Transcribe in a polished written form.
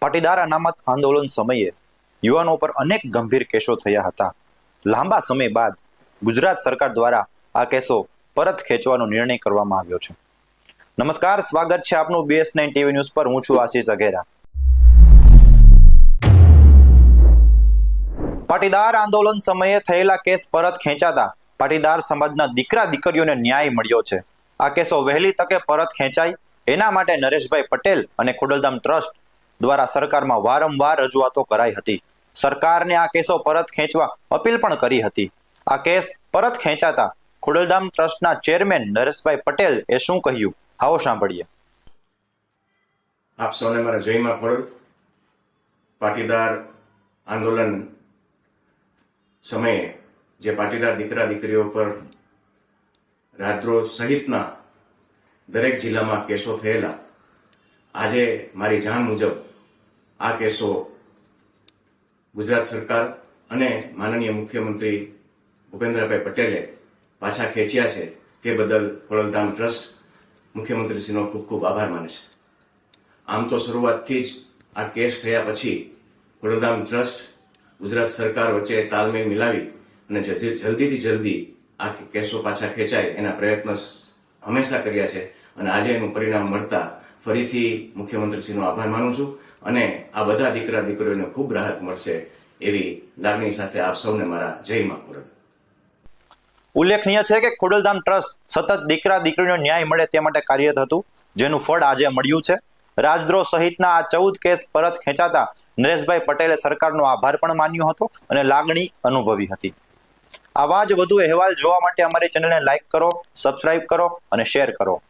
પાટીદાર અનામત આંદોલન સમયે યુવાનો પર અનેક ગંભીર કેસો થયા હતા. લાંબા સમય બાદ ગુજરાત સરકાર દ્વારા આ કેસો પરત ખેંચવાનો નિર્ણય કરવામાં આવ્યો છે. નમસ્કાર, સ્વાગત છે આપનું BS9 TV ન્યૂઝ પર. હું છું આશીષ અઘેરા. પાટીદાર આંદોલન સમયે થયેલા કેસ પરત ખેંચાતા પાટીદાર સમાજના દીકરા દીકરીઓને ન્યાય મળ્યો છે. આ કેસો વહેલી તકે પરત ખેંચાય એના માટે નરેશભાઈ પટેલ અને ખોડલધામ ટ્રસ્ટ દ્વારા સરકારમાં વારંવાર રજૂઆતો કરાઈ હતી. સરકારને આ કેસો પરત ખેંચવા અપીલ પણ કરી હતી. આ કેસ પરત ખેંચાતા ખોડલધામ ટ્રસ્ટના ચેરમેન નરેશભાઈ પટેલ એ શું કહ્યું, આવો સાંભળીએ. આપ સૌને મારા જય માં ખોડલ. પાટીદાર આંદોલન સમયે જે પાટીદાર દીકરા દીકરીઓ પર રાજદ્રોહ સહિતના દરેક જિલ્લામાં કેસો થયેલા, આજે મારી જાણ મુજબ આ કેસો ગુજરાત સરકાર અને માનનીય મુખ્યમંત્રી ભૂપેન્દ્રભાઈ પટેલે પાછા ખેંચ્યા છે. તે બદલ ખોડલધામ ટ્રસ્ટ મુખ્યમંત્રીશ્રીનો ખૂબ ખૂબ આભાર માને છે. આમ તો શરૂઆતથી જ આ કેસ થયા પછી ખોડલધામ ટ્રસ્ટ ગુજરાત સરકાર વચ્ચે તાલમેલ મિલાવી અને જલ્દીથી જલ્દી આ કેસો પાછા ખેંચાય એના પ્રયત્ન હંમેશા કર્યા છે. અને આજે એનું પરિણામ મળતા ફરીથી મુખ્યમંત્રીશ્રીનો આભાર માનું છું અને આ બધા દીકરા દીકરીઓને ખૂબ રાહત મળશે એવી લાગણી સાથે આપ સૌને મારા જય માં ખોડલ. ઉલ્લેખનીય છે કે ખોડલધામ ટ્રસ્ટ સતત દીકરા દીકરીનો ન્યાય મળે તે માટે કાર્યરત હતું, જેનું ફળ આજે મળ્યું છે. રાજદ્રોહ સહિતના આ 14 કેસ પરત ખેંચાતા નરેશભાઈ પટેલે સરકારનો આભાર પણ માન્યો હતો અને લાગણી અનુભવી હતી. આવા જ વધુ અહેવાલ જોવા માટે અમારી ચેનલને લાઈક કરો, સબસ્ક્રાઇબ કરો અને શેર કરો.